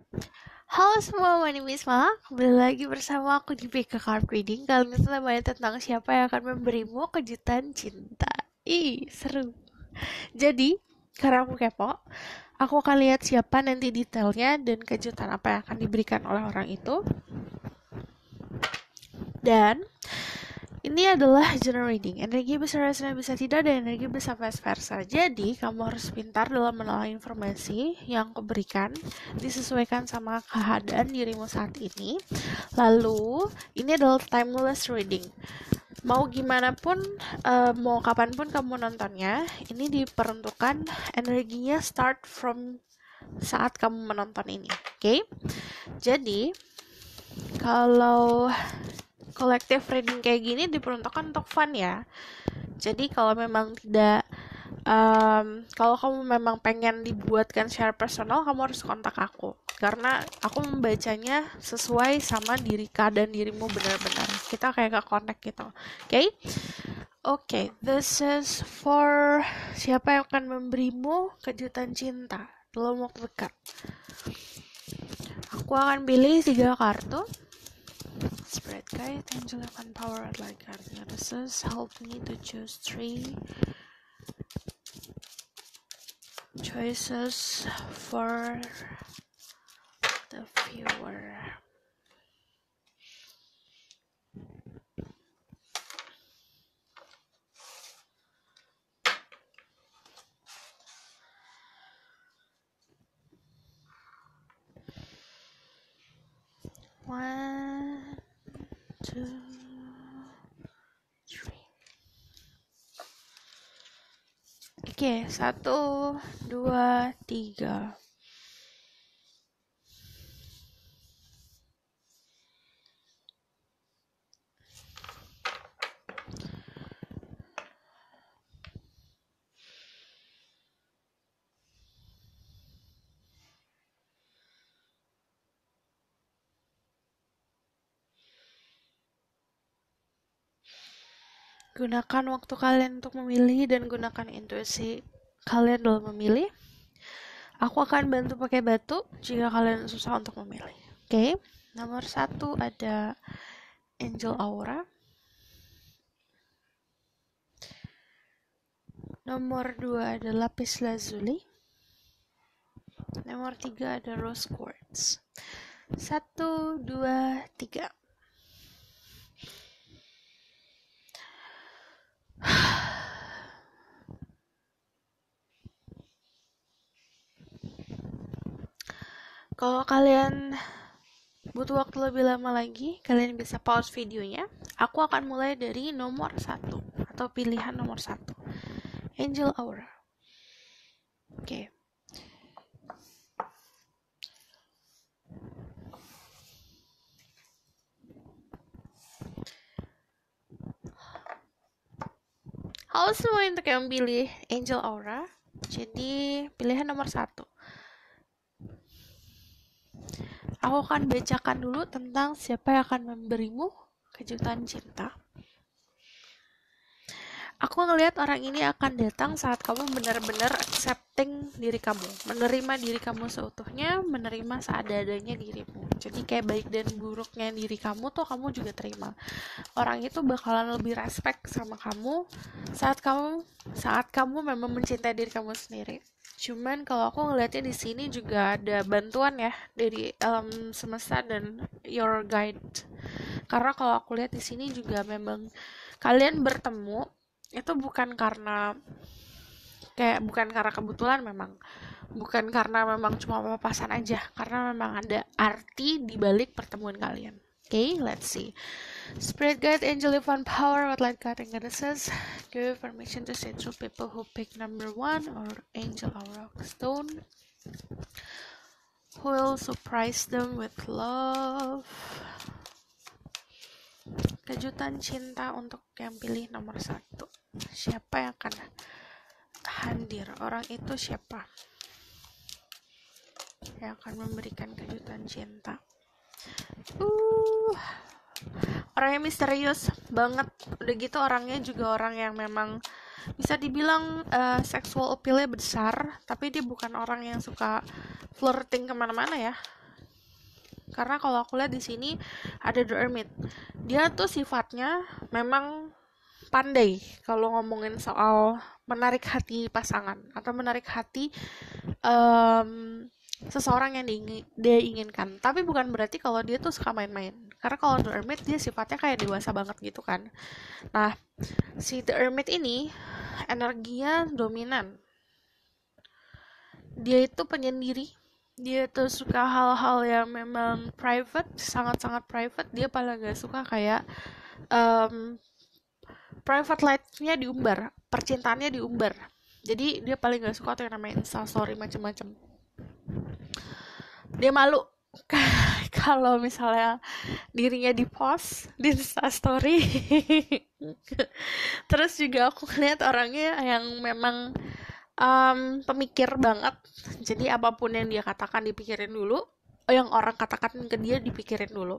Halo semua, my name is Ma. Kembali lagi bersama aku di PK Card Reading. Kali ini kita bahas tentang siapa yang akan memberimu kejutan cinta. Ih, seru. Jadi, karena aku kepo, aku akan lihat siapa nanti detailnya dan kejutan apa yang akan diberikan oleh orang itu. Dan ini adalah general reading. Energi besar bisa tidak dan energi besar vice versa. Jadi, kamu harus pintar dalam menelaah informasi yang kuberikan, disesuaikan sama keadaan dirimu saat ini. Lalu, ini adalah timeless reading. Mau gimana pun, mau kapanpun kamu nontonnya, ini diperuntukkan energinya start from saat kamu menonton ini. Oke? Jadi, kalau collective reading kayak gini diperuntukkan untuk fun ya. Jadi kalau memang tidak kalau kamu memang pengen dibuatkan share personal, kamu harus kontak aku karena aku membacanya sesuai sama keadaan dirimu benar-benar. Kita kayak connect gitu. Oke, this is for siapa yang akan memberimu kejutan cinta dalam waktu dekat. Aku akan pilih 3 kartu. Spread guide, angel and power like goddesses help me to choose 3 choices for the viewer. One, two, three. Oke, 1, 2, 3. Gunakan waktu kalian untuk memilih dan gunakan intuisi kalian dalam memilih. Aku akan bantu pakai batu jika kalian susah untuk memilih. Oke, nomor 1 ada Angel Aura. Nomor 2 ada Lapis Lazuli. Nomor 3 ada Rose Quartz. 1, 2, 3. Kalau kalian butuh waktu lebih lama lagi, kalian bisa pause videonya. Aku akan mulai dari nomor 1 atau pilihan nomor 1. Angel Aura. Oke. Halo semua untuk yang pilih Angel Aura. Jadi pilihan nomor 1. Aku akan bacakan dulu tentang siapa yang akan memberimu kejutan cinta. Aku ngelihat orang ini akan datang saat kamu benar-benar accepting diri kamu, menerima diri kamu seutuhnya, menerima seadanya dirimu. Jadi kayak baik dan buruknya diri kamu tuh kamu juga terima. Orang itu bakalan lebih respect sama kamu saat kamu memang mencintai diri kamu sendiri. Cuman kalau aku ngelihatnya di sini juga ada bantuan ya dari alam semesta dan your guide. Karena kalau aku lihat di sini juga memang kalian bertemu itu bukan karena kebetulan, memang bukan karena memang cuma papasan aja, karena memang ada arti di balik pertemuan kalian. Okay, let's see. Spirit guide, angel divine power, what light guide and goddesses give permission to say through people who pick number 1 or angel aura stone, who will surprise them with love. Kejutan cinta untuk yang pilih nomor 1. Siapa yang akan hadir? Orang itu siapa yang akan memberikan kejutan cinta? Orangnya misterius banget. Udah gitu orangnya juga orang yang memang bisa dibilang sexual appeal-nya besar, tapi dia bukan orang yang suka flirting kemana-mana ya. Karena kalau aku lihat di sini ada The Hermit, dia tuh sifatnya memang pandai kalau ngomongin soal menarik hati pasangan atau menarik hati em, seseorang yang dia inginkan. Tapi bukan berarti kalau dia tuh suka main-main. Karena kalau The Hermit dia sifatnya kayak dewasa banget gitu kan. Nah, si The Hermit ini energinya dominan. Dia itu penyendiri. Dia tuh suka hal-hal yang memang private, sangat-sangat private. Dia paling gak suka kayak em, private life-nya diumbar, percintaannya diumbar. Jadi dia paling gak suka tuh yang namanya instastory macem-macem. Dia malu kalau misalnya dirinya di post di instastory. Terus juga aku lihat orangnya yang memang pemikir banget. Jadi apapun yang dia katakan dipikirin dulu, yang orang katakan ke dia dipikirin dulu.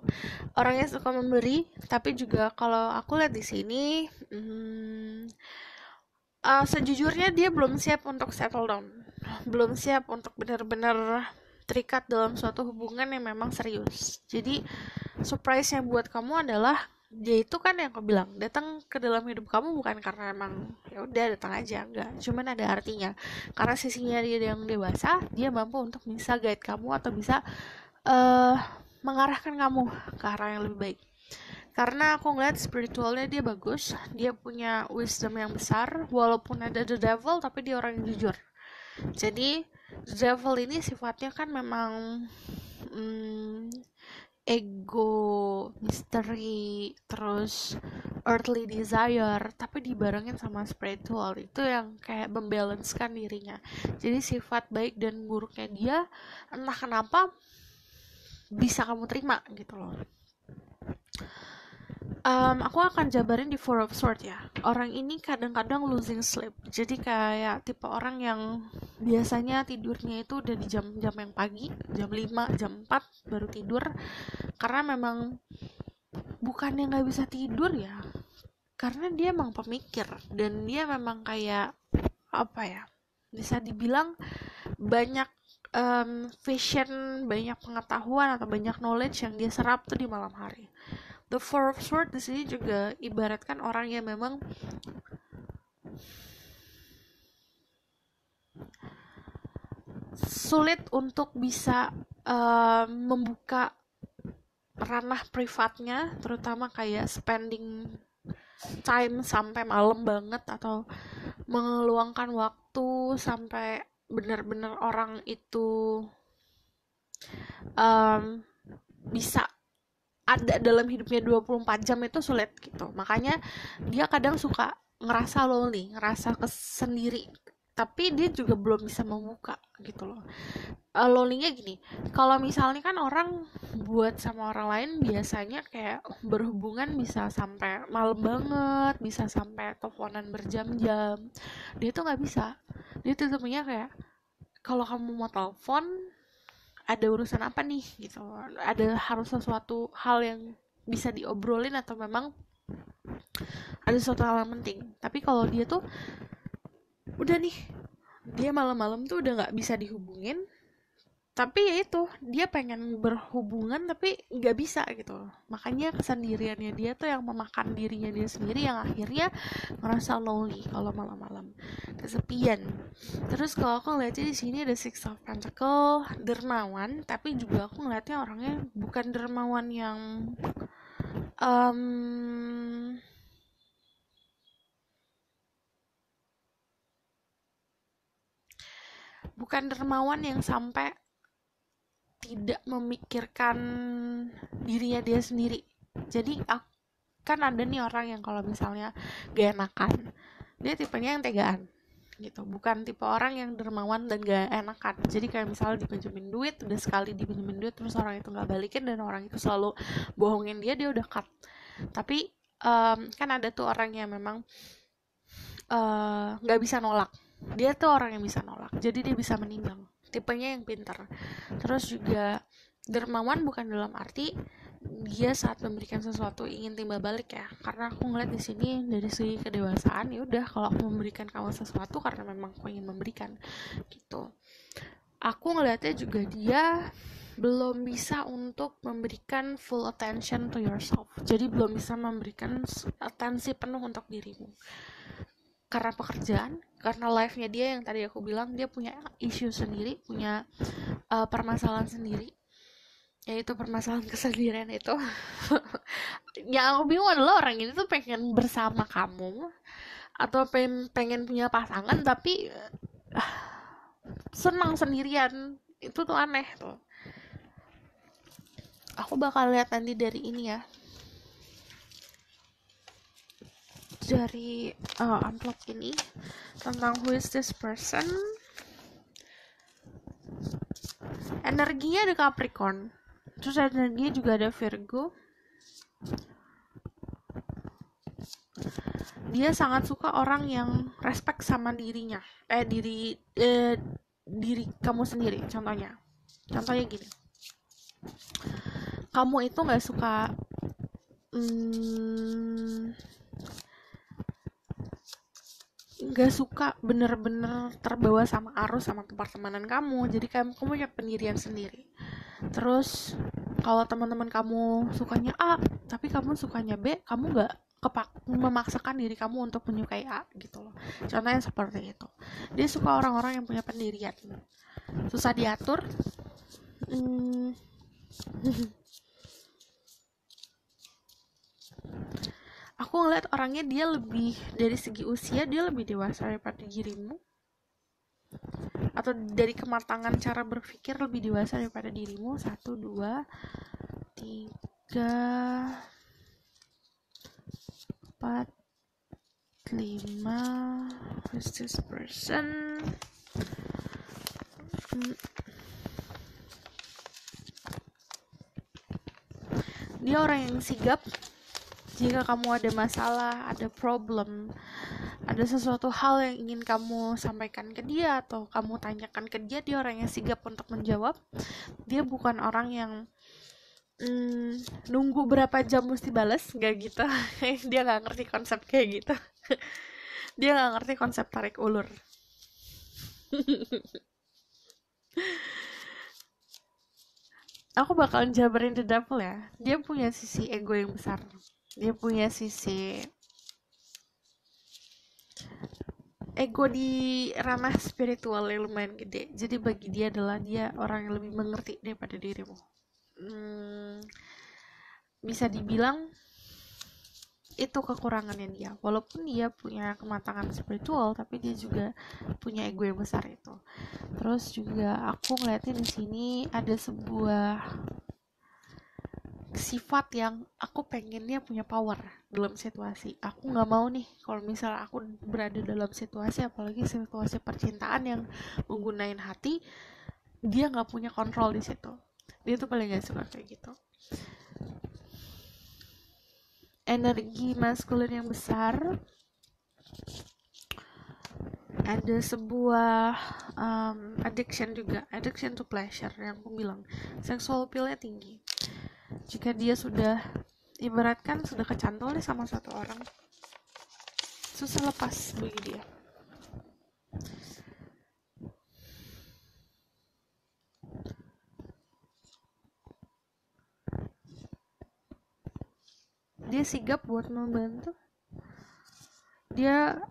Orangnya suka memberi, tapi juga kalau aku lihat di sini sejujurnya dia belum siap untuk settle down, belum siap untuk benar-benar terikat dalam suatu hubungan yang memang serius. Jadi surprise-nya buat kamu adalah dia itu kan yang aku bilang datang ke dalam hidup kamu bukan karena emang ya udah datang aja, enggak, cuman ada artinya. Karena sisinya dia yang dewasa, dia mampu untuk bisa guide kamu atau bisa mengarahkan kamu ke arah yang lebih baik. Karena aku ngeliat spiritualnya dia bagus, dia punya wisdom yang besar, walaupun ada the devil tapi dia orang yang jujur. Jadi the devil ini sifatnya kan memang ego, misteri, terus earthly desire, tapi dibarengin sama spiritual, itu yang kayak membalancekan dirinya. Jadi sifat baik dan buruknya dia entah kenapa bisa kamu terima gitu loh. Aku akan jabarin di Four of Swords ya. Orang ini kadang-kadang losing sleep. Jadi kayak tipe orang yang biasanya tidurnya itu udah di jam-jam yang pagi, jam 5, jam 4 baru tidur. Karena memang bukannya gak bisa tidur ya, karena dia emang pemikir. Dan dia memang kayak apa ya, bisa dibilang banyak vision, banyak pengetahuan atau banyak knowledge yang dia serap tuh di malam hari. The Four of Swords di sini juga ibaratkan orang yang memang sulit untuk bisa membuka ranah privatnya, terutama kayak spending time sampai malam banget atau meluangkan waktu sampai benar-benar orang itu bisa ada dalam hidupnya 24 jam itu sulit gitu. Makanya dia kadang suka ngerasa lonely, ngerasa sendiri, tapi dia juga belum bisa membuka gitu loh. Lonely-nya gini, kalau misalnya kan orang buat sama orang lain biasanya kayak berhubungan bisa sampai malam banget, bisa sampai teleponan berjam-jam. Dia tuh nggak bisa. Dia tuh punya kayak kalau kamu mau telepon ada urusan apa nih gitu, ada harus sesuatu hal yang bisa diobrolin atau memang ada sesuatu hal yang penting. Tapi kalau dia tuh udah nih, dia malam-malam tuh udah nggak bisa dihubungin, tapi ya itu dia pengen berhubungan tapi nggak bisa gitu. Makanya kesendiriannya dia tuh yang memakan dirinya dia sendiri, yang akhirnya ngerasa lonely kalau malam-malam, kesepian. Terus kalau aku ngeliatnya di sini ada Six of Pentacles, dermawan, tapi juga aku ngeliatnya orangnya bukan dermawan yang bukan dermawan yang sampai tidak memikirkan dirinya dia sendiri. Jadi kan ada nih orang yang kalau misalnya gak enakan, dia tipenya yang tegaan gitu, bukan tipe orang yang dermawan dan gak enakan. Jadi kayak misalnya dipinjemin duit, udah sekali dipinjemin duit terus orang itu gak balikin dan orang itu selalu bohongin dia udah cut. Tapi kan ada tuh orang yang memang gak bisa nolak. Dia tuh orang yang bisa nolak, jadi dia bisa menimbang, tipenya yang pintar. Terus juga dermawan bukan dalam arti dia saat memberikan sesuatu ingin timbal balik ya, karena aku ngeliat di sini dari segi kedewasaan, ya udah kalau aku memberikan kamu sesuatu karena memang aku ingin memberikan gitu. Aku ngeliatnya juga dia belum bisa untuk memberikan full attention to yourself. Jadi belum bisa memberikan atensi penuh untuk dirimu. Karena pekerjaan, karena life-nya dia yang tadi aku bilang, dia punya issue sendiri, punya permasalahan sendiri, yaitu permasalahan kesendirian itu. Yang aku bingung adalah orang ini tuh pengen bersama kamu atau pengen punya pasangan tapi senang sendirian. Itu tuh aneh tuh. Aku bakal lihat nanti dari ini ya, dari amplop ini tentang who is this person. Energinya ada Capricorn, terus energinya juga ada Virgo. Dia sangat suka orang yang respect sama dirinya, diri kamu sendiri. Contohnya gini, kamu itu nggak suka bener-bener terbawa sama arus sama pertemanan kamu. Jadi kamu punya pendirian sendiri. Terus kalau teman-teman kamu sukanya A tapi kamu sukanya B, kamu nggak memaksakan diri kamu untuk menyukai A gitu loh. Contohnya seperti itu. Dia suka orang-orang yang punya pendirian, susah diatur. Aku ngeliat orangnya, dia lebih, dari segi usia dia lebih dewasa daripada dirimu, atau dari kematangan cara berpikir lebih dewasa daripada dirimu. 1, 2, 3, 4, 5. Who's this person? Dia orang yang sigap. Jika kamu ada masalah, ada problem, ada sesuatu hal yang ingin kamu sampaikan ke dia atau kamu tanyakan ke dia, dia orang yang sigap untuk menjawab. Dia bukan orang yang nunggu berapa jam mesti balas, nggak gitu. Dia nggak ngerti konsep kayak gitu. Dia nggak ngerti konsep tarik ulur. Aku bakalan jabarin the devil ya. Dia punya sisi ego yang besar. Dia punya sisi ego di ranah spiritual yang lumayan gede. Jadi bagi dia adalah dia orang yang lebih mengerti daripada dirimu. Bisa dibilang itu kekurangannya dia. Walaupun dia punya kematangan spiritual, tapi dia juga punya ego yang besar itu. Terus juga aku ngeliatin di sini ada sebuah sifat yang aku pengennya punya power dalam situasi. Aku nggak mau nih kalau misalnya aku berada dalam situasi, apalagi situasi percintaan yang menggunakan hati, dia nggak punya kontrol di situ. Dia tuh paling nggak suka kayak gitu. Energi maskulin yang besar. Ada sebuah addiction juga, addiction to pleasure yang aku bilang. Sexual appeal-nya tinggi. Jika dia sudah, ibaratkan sudah kecantol nih sama satu orang, susah lepas bagi dia. Dia sigap buat membantu. Dia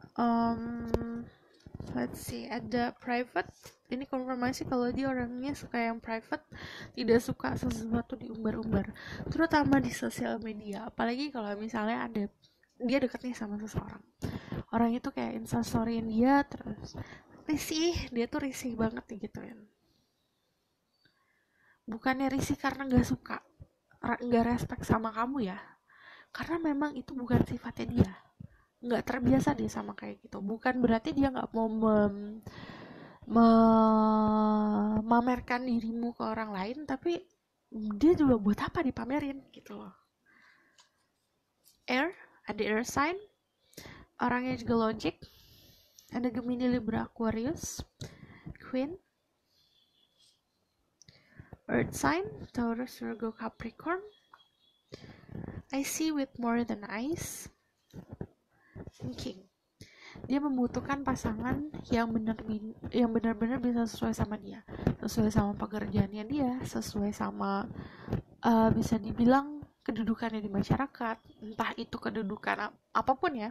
let's see, ada private. Ini konfirmasi kalau dia orangnya suka yang private, tidak suka sesuatu diumbar-umbar, terutama di sosial media. Apalagi kalau misalnya ada dia dekatnya sama seseorang, orang itu kayak instastoryin dia, terus risih, dia tuh risih banget digituin. Bukannya risih karena nggak suka, nggak respect sama kamu ya, karena memang itu bukan sifatnya dia, nggak terbiasa dia sama kayak gitu. Bukan berarti dia nggak mau memamerkan dirimu ke orang lain, tapi dia juga buat apa dipamerin gitu loh. Air, ada air sign, orangnya juga logic. Ada Gemini, Libra, Aquarius, Queen, Earth sign, Taurus, Virgo, Capricorn. I see with more than eyes. King. dia membutuhkan pasangan yang benar-benar bisa sesuai sama dia, sesuai sama pekerjaannya dia, sesuai sama bisa dibilang kedudukannya di masyarakat, entah itu kedudukan apapun ya.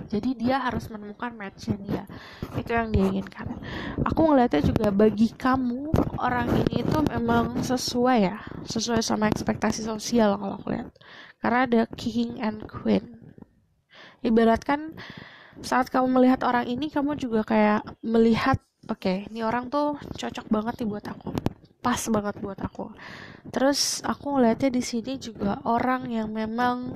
Jadi dia harus menemukan match-nya dia. Itu yang dia inginkan. Aku ngeliatnya juga bagi kamu, orang ini itu memang sesuai ya, sesuai sama ekspektasi sosial kalau aku lihat. Karena ada king and queen. Ibaratkan saat kamu melihat orang ini, kamu juga kayak melihat, oke, ini orang tuh cocok banget nih buat aku, pas banget buat aku. Terus aku ngeliatnya di sini juga orang yang memang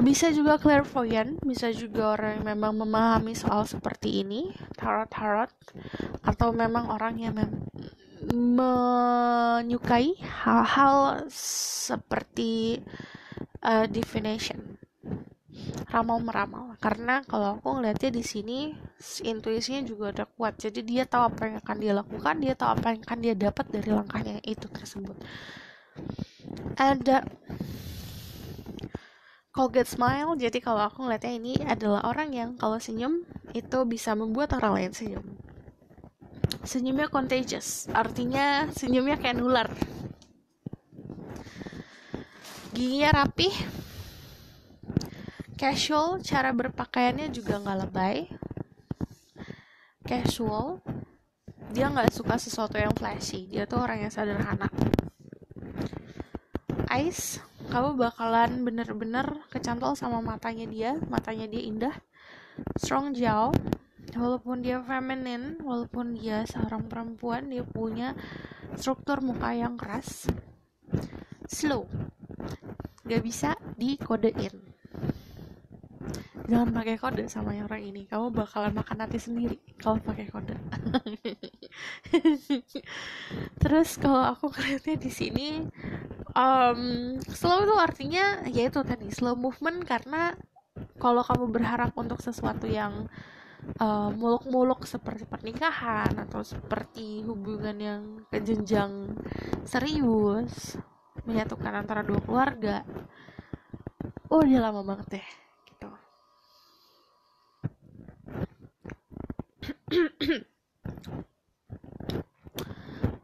bisa juga clairvoyant, bisa juga orang yang memang memahami soal seperti ini, tarot, atau memang orang yang menyukai hal-hal seperti divination, ramal-meramal. Karena kalau aku ngeliatnya di sini intuisinya juga udah kuat, jadi dia tahu apa yang akan dia lakukan, dia tahu apa yang akan dia dapat dari langkahnya itu tersebut. Ada Colgate Smile, jadi kalau aku ngeliatnya ini adalah orang yang kalau senyum itu bisa membuat orang lain senyum. Senyumnya contagious, artinya senyumnya kayak nular. Giginya rapih, casual, cara berpakaiannya juga nggak lebay, casual. Dia nggak suka sesuatu yang flashy, dia tuh orang yang sederhana. Eyes, kamu bakalan bener-bener kecantol sama matanya dia indah. Strong jaw, walaupun dia feminine, walaupun dia seorang perempuan, dia punya struktur muka yang keras. Slow, gak bisa dikodein. Jangan pakai kode sama yang orang ini, kamu bakalan makan hati sendiri kalau pakai kode. Terus kalau aku ngeliatnya di sini, slow itu artinya yaitu tadi slow movement, karena kalau kamu berharap untuk sesuatu yang muluk-muluk seperti pernikahan atau seperti hubungan yang ke jenjang serius, menyatukan antara dua keluarga, dia lama banget deh gitu.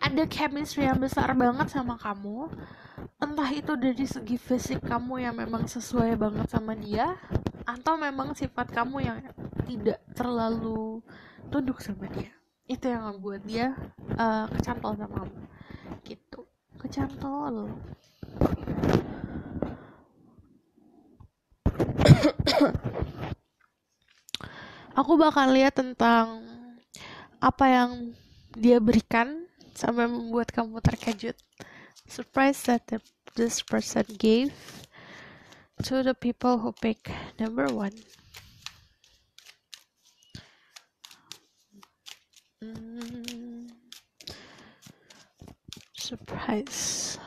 Ada chemistry yang besar banget sama kamu, entah itu dari segi fisik kamu yang memang sesuai banget sama dia, atau memang sifat kamu yang tidak terlalu tunduk sama dia. Itu yang membuat dia kecantol sama kamu gitu. Kecantol. Aku bakal lihat tentang apa yang dia berikan sampai membuat kamu terkejut. Surprise that this person gave to the people who pick number 1. Surprise-nya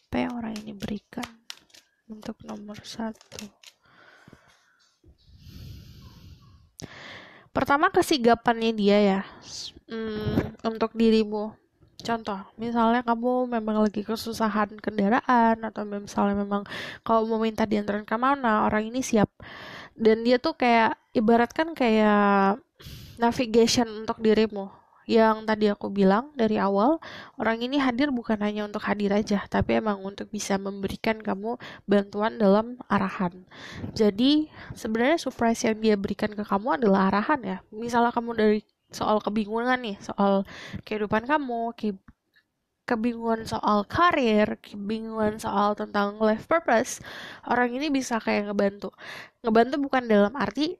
apa yang orang ini berikan untuk nomor 1? Pertama, kesigapannya dia ya, untuk dirimu. Contoh, misalnya kamu memang lagi kesusahan kendaraan, atau misalnya memang kamu mau minta diantarin kemana, orang ini siap. Dan dia tuh kayak, ibaratkan kayak navigation untuk dirimu. Yang tadi aku bilang dari awal, orang ini hadir bukan hanya untuk hadir aja, tapi emang untuk bisa memberikan kamu bantuan dalam arahan. Jadi sebenarnya surprise yang dia berikan ke kamu adalah arahan ya. Misalnya kamu dari soal kebingungan nih, soal kehidupan kamu, kebingungan soal karir, kebingungan soal tentang life purpose, orang ini bisa kayak ngebantu. Ngebantu bukan dalam arti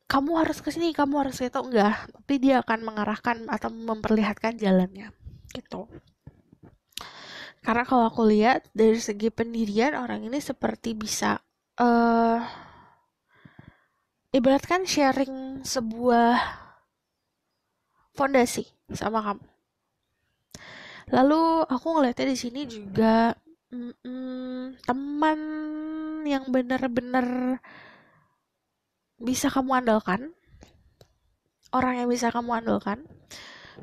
kamu harus ke sini, kamu harus itu, enggak, tapi dia akan mengarahkan atau memperlihatkan jalannya gitu. Karena kalau aku lihat dari segi pendirian, orang ini seperti bisa ibaratkan sharing sebuah fondasi sama kamu. Lalu aku ngeliatnya di sini juga teman yang benar-benar bisa kamu andalkan, orang yang bisa kamu andalkan,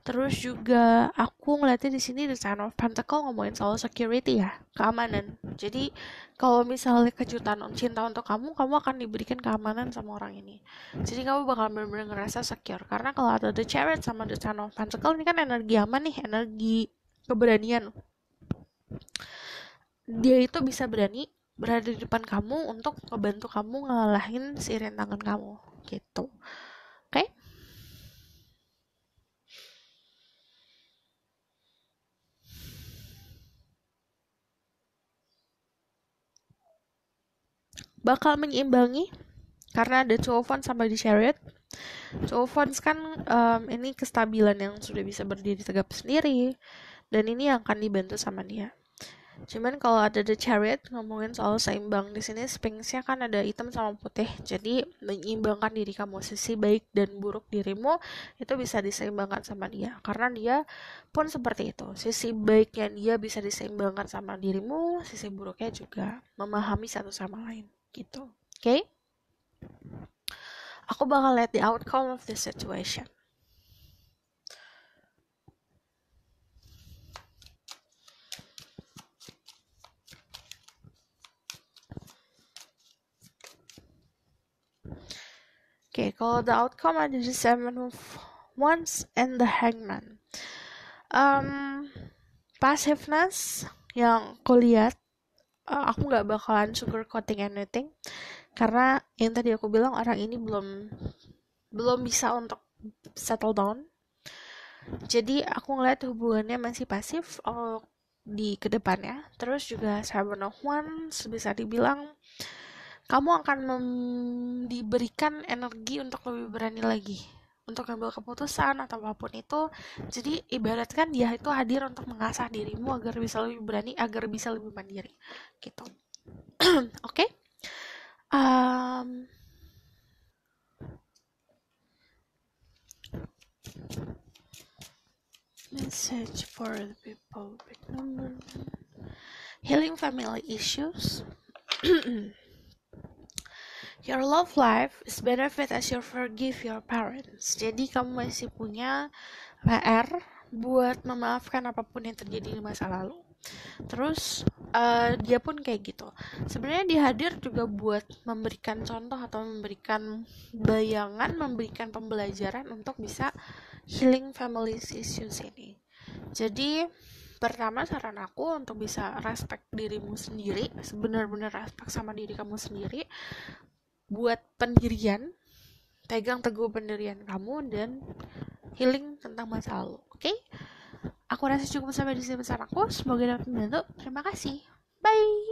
Terus juga aku ngeliatnya di sini The Ten of Pentacle ngomongin soal security ya, keamanan. Jadi kalau misalnya kejutan cinta untuk kamu, kamu akan diberikan keamanan sama orang ini. Jadi kamu bakal benar-benar ngerasa secure. Karena kalau ada The Chariot sama The Ten of Pentacle ini kan energi aman nih, energi keberanian. Dia itu bisa berani berada di depan kamu untuk ngebantu kamu ngalahin si rintangan kamu gitu. Oke? Bakal menyeimbangi karena ada Two of Wands sama di Chariot. Two of Wands kan ini kestabilan yang sudah bisa berdiri tegap sendiri, dan ini yang akan dibantu sama dia. Cuman kalau ada The Chariot ngomongin soal seimbang, di sini Sphinx-nya kan ada hitam sama putih. Jadi menyeimbangkan diri kamu, sisi baik dan buruk dirimu itu bisa diseimbangkan sama dia. Karena dia pun seperti itu. Sisi baiknya dia bisa diseimbangkan sama dirimu, sisi buruknya juga memahami satu sama lain gitu. Oke? Aku bakal lihat the outcome of this situation. Oke, kalau the outcome ada di Seven of Wands and the Hangman. Passiveness yang aku lihat, aku nggak bakalan sugarcoating anything, karena yang tadi aku bilang orang ini belum bisa untuk settle down. Jadi aku ngeliat hubungannya masih pasif di kedepannya. Terus juga Seven of Wands bisa dibilang kamu akan diberikan energi untuk lebih berani lagi untuk ambil keputusan atau apapun itu. Jadi ibaratkan dia itu hadir untuk mengasah dirimu agar bisa lebih berani, agar bisa lebih mandiri gitu. Oke? Message for the people, big number. Healing family issues. Your love life is benefit as you forgive your parents. Jadi kamu masih punya PR buat memaafkan apapun yang terjadi di masa lalu. Terus dia pun kayak gitu. Sebenarnya dia hadir juga buat memberikan contoh atau memberikan bayangan, memberikan pembelajaran untuk bisa healing family issues ini. Jadi pertama saran aku untuk bisa respect dirimu sendiri, benar-benar respect sama diri kamu sendiri, buat pendirian, pegang teguh pendirian kamu dan healing tentang masa lalu. Oke? Aku rasa cukup sampai di sini pesan aku. Semoga dapat membantu. Terima kasih. Bye.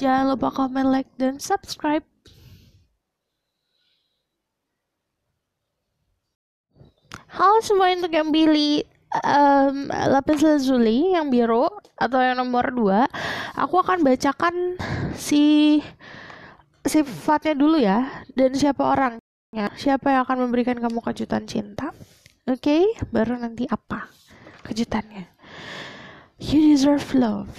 Jangan lupa komen, like, dan subscribe. Halo semua, untuk yang pilih lapis lazuli yang biru atau yang nomor 2, aku akan bacakan sifatnya dulu ya, dan siapa orangnya, siapa yang akan memberikan kamu kejutan cinta. Oke, baru nanti apa kejutannya. You deserve love,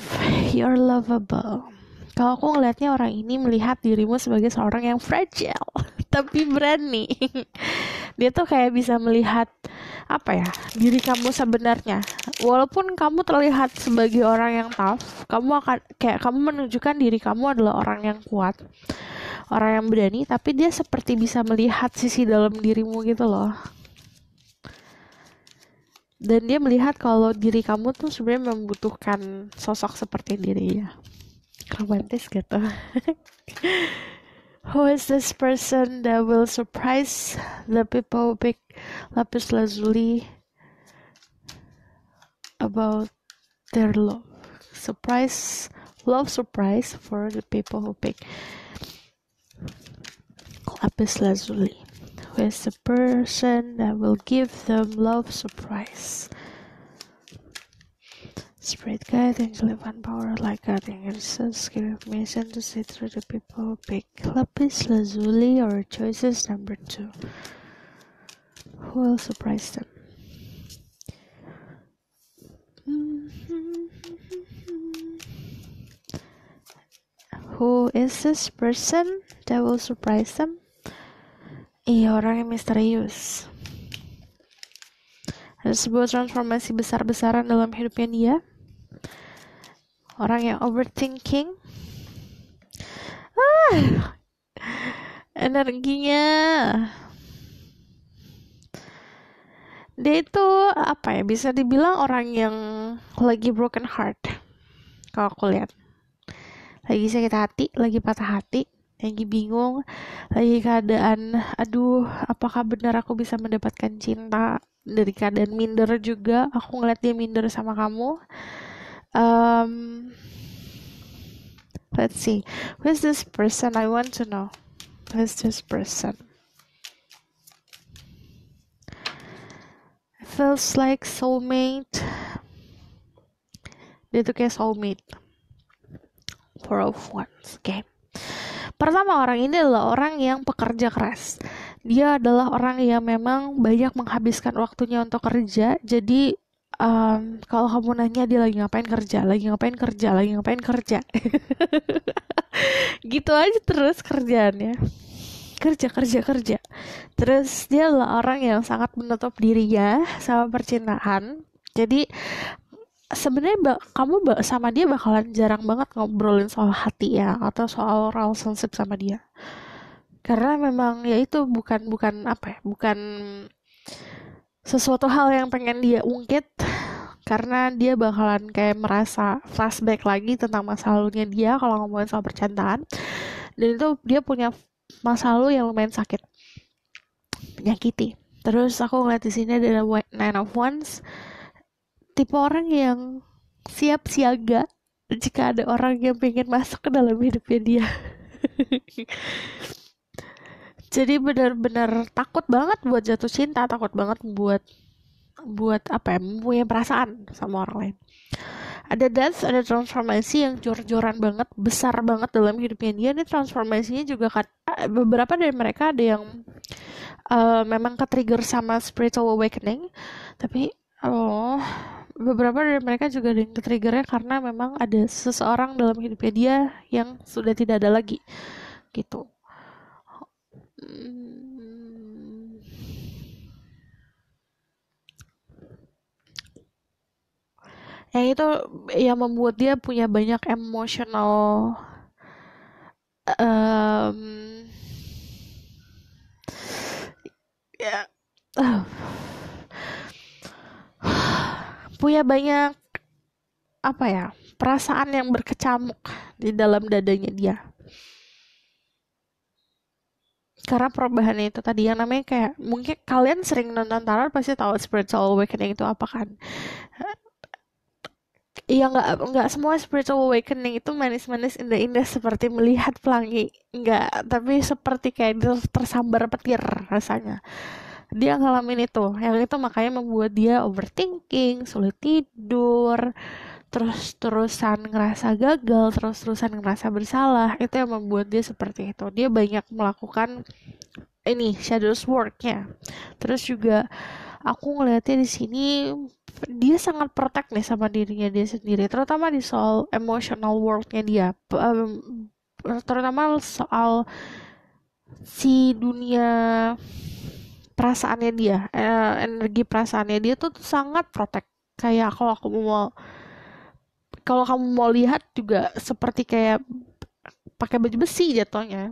you're lovable. Kalau aku ngelihatnya orang ini melihat dirimu sebagai seorang yang fragile tapi berani. Dia tuh kayak bisa melihat diri kamu sebenarnya. Walaupun kamu terlihat sebagai orang yang tough, kamu menunjukkan diri kamu adalah orang yang kuat, orang yang berani, tapi dia seperti bisa melihat sisi dalam dirimu gitu loh. Dan dia melihat kalau diri kamu tuh sebenarnya membutuhkan sosok seperti dirinya. Romantis gitu. Who is this person that will surprise the people who pick lapis lazuli about their love? Love surprise for the people who pick lapis lazuli. Who is the person that will give them love surprise? Spirit guide, angel divine power, like God, angels, give mission to see through the people who pick lapis lazuli or choices number 2. Who will surprise them? Who is this person that will surprise them? Orang yang misterius. sebuah transformasi besar-besaran dalam hidupnya dia. Orang yang overthinking, energinya dia itu apa ya, bisa dibilang orang yang lagi broken heart. Kalau aku lihat, lagi sakit hati, lagi patah hati, lagi bingung, lagi keadaan aduh, apakah benar aku bisa mendapatkan cinta, dari keadaan minder juga. Aku ngeliat dia minder sama kamu. Let's see, who's this person? I want to know, who's this person? Feels like soulmate. Dia tuh kayak soulmate. Four of Wands. Oke. Pertama, orang ini adalah orang yang pekerja keras. Dia adalah orang yang memang banyak menghabiskan waktunya untuk kerja. Jadi kalau kamu nanya dia lagi ngapain kerja, gitu aja terus kerjaannya. Kerja. Terus dia adalah orang yang sangat menutup dirinya sama percintaan. Jadi sebenarnya kamu sama dia bakalan jarang banget ngobrolin soal hati ya, atau soal relationship sama dia. Karena memang ya itu bukan sesuatu hal yang pengen dia ungkit, karena dia bakalan kayak merasa flashback lagi tentang masa lalunya dia kalau ngomongin soal percintaan. Dan itu dia punya masa lalu yang lumayan sakit, menyakiti. Terus aku ngeliat di sini ada Nine of Wands, tipe orang yang siap siaga jika ada orang yang pengen masuk ke dalam hidupnya dia. Jadi benar-benar takut banget buat jatuh cinta, takut banget buat apa ya, punya perasaan sama orang lain. Ada death, ada transformasi yang jor-joran banget, besar banget dalam hidupnya dia. Ini transformasinya juga kan, beberapa dari mereka ada yang memang ke-trigger sama spiritual awakening, tapi beberapa dari mereka juga ada yang ke-triggernya karena memang ada seseorang dalam hidupnya dia yang sudah tidak ada lagi, gitu. Yang itu yang membuat dia punya banyak emotional ya punya banyak apa ya, perasaan yang berkecamuk di dalam dadanya dia. Karena perubahannya itu tadi yang namanya kayak, mungkin kalian sering nonton tarot pasti tahu spiritual awakening itu apa kan. Iya, nggak semua spiritual awakening itu manis-manis indah-indah seperti melihat pelangi, nggak, tapi seperti kayak tersambar petir rasanya. Dia ngalamin itu, yang itu makanya membuat dia overthinking, sulit tidur, terus-terusan ngerasa gagal, terus-terusan ngerasa bersalah. Itu yang membuat dia seperti itu. Dia banyak melakukan ini shadows work-nya. Terus juga aku ngeliatnya di sini dia sangat protect nih sama dirinya dia sendiri, terutama di soal emotional world-nya dia, terutama soal si dunia perasaannya dia, energi perasaannya dia tuh sangat protect. Kayak kalau kamu mau lihat juga seperti kayak pakai baju besi jatuhnya.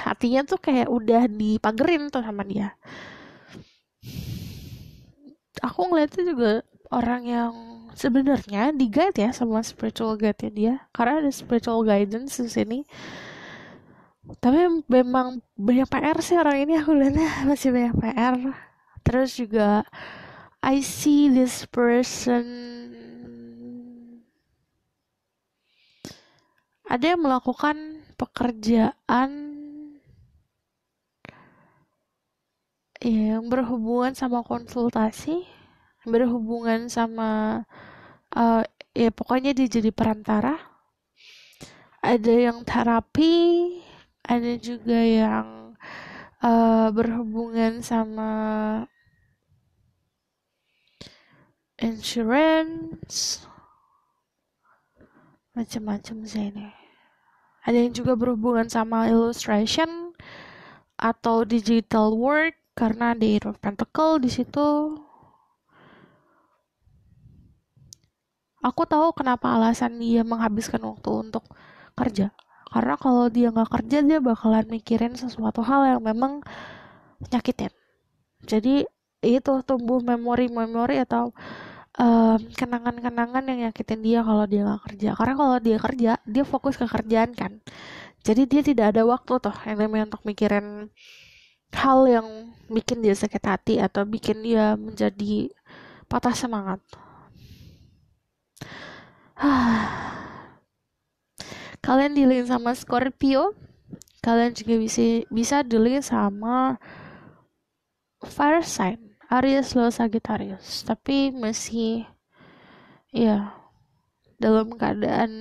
Hatinya tuh kayak udah dipagerin tuh sama dia. Aku ngeliatnya juga orang yang sebenarnya di guide ya sama spiritual guide-nya dia, karena ada spiritual guidance di sini. Tapi memang banyak PR sih orang ini, aku lihatnya masih banyak PR. Terus juga I see this person ada yang melakukan pekerjaan yang berhubungan sama konsultasi, berhubungan sama ya pokoknya dia jadi perantara. Ada yang terapi, ada juga yang berhubungan sama insurance, macam-macam sih ini. Ada yang juga berhubungan sama illustration atau digital work, karena ada Eight of Pentacle di situ. Aku tahu kenapa alasan dia menghabiskan waktu untuk kerja. Karena kalau dia nggak kerja, dia bakalan mikirin sesuatu hal yang memang nyakitin. Jadi itu tumbuh memori-memori atau kenangan-kenangan yang nyakitin dia kalau dia nggak kerja. Karena kalau dia kerja, dia fokus ke kerjaan kan. Jadi dia tidak ada waktu tuh yang namanya untuk mikirin hal yang bikin dia sakit hati atau bikin dia menjadi patah semangat. Kalian dealing sama Scorpio, kalian juga bisa dealing sama fire sign, Aries, Leo, Sagittarius, tapi masih ya dalam keadaan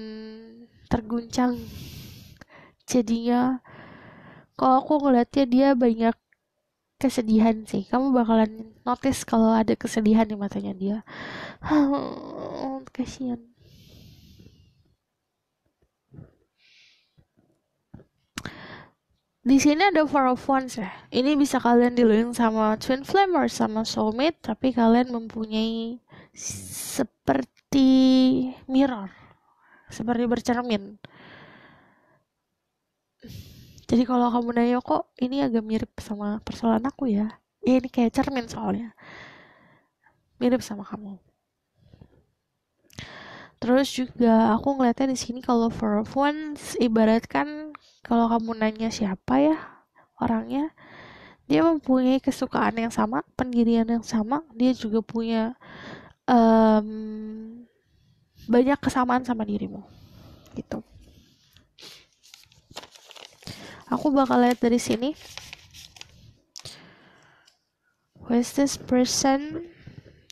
terguncang. Jadinya kalau aku ngeliatnya dia banyak kesedihan sih. Kamu bakalan notice kalau ada kesedihan di matanya dia. Kasihan. Di sini ada Four of Wands ya. Ini bisa kalian dealing sama Twin Flame or sama soulmate, tapi kalian mempunyai seperti mirror, seperti bercermin. Jadi kalau kamu nanya kok ini agak mirip sama persoalan aku ya, ini kayak cermin soalnya. Mirip sama kamu. Terus juga aku ngeliatnya di sini kalau Four of Wands ibaratkan kalau kamu nanya siapa ya orangnya, dia mempunyai kesukaan yang sama, pendirian yang sama, dia juga punya banyak kesamaan sama dirimu gitu. Aku bakal lihat dari sini. Who is this person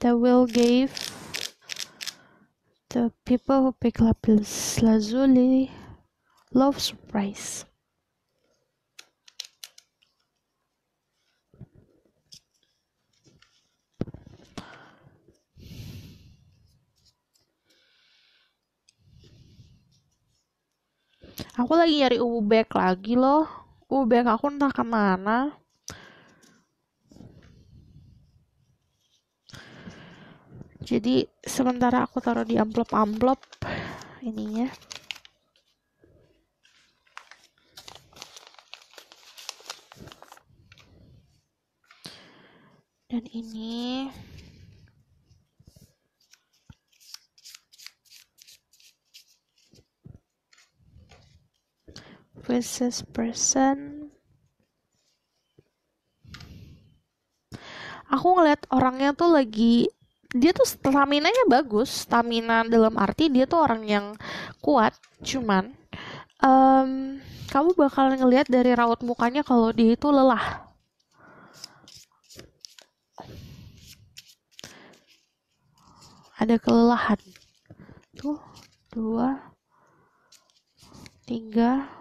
that will give the people who pick lapis lazuli love surprise? Aku lagi nyari bag lagi loh. Bag aku entah kemana. Jadi sementara aku taruh di amplop ininya. Dan ini versus person. Aku ngeliat orangnya tuh lagi, dia tuh stamina-nya bagus. Stamina dalam arti dia tuh orang yang kuat. Cuman kamu bakal ngeliat dari raut mukanya kalau dia itu lelah. Ada kelelahan. Tuh, 2, 3,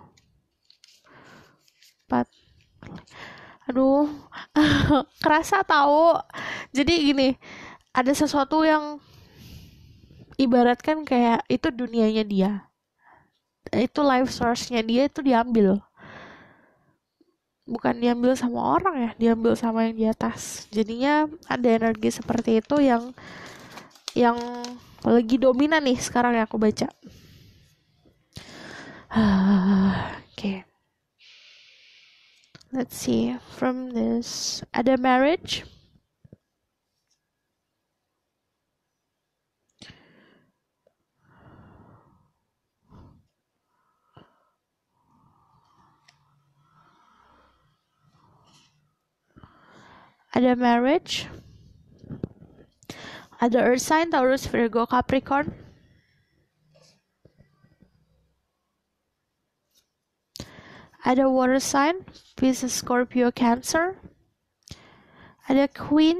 4. Aduh, kerasa tahu. Jadi gini, ada sesuatu yang ibaratkan kayak itu dunianya dia. Itu life source-nya dia itu diambil. Bukan diambil sama orang ya, diambil sama yang di atas. Jadinya ada energi seperti itu yang lagi dominan nih sekarang yang aku baca. Okay. Let's see from this. Ada marriage. Ada marriage. Ada earth sign, Taurus, Virgo, Capricorn. Ada water sign, Pisces, Scorpio, Cancer. Ada queen.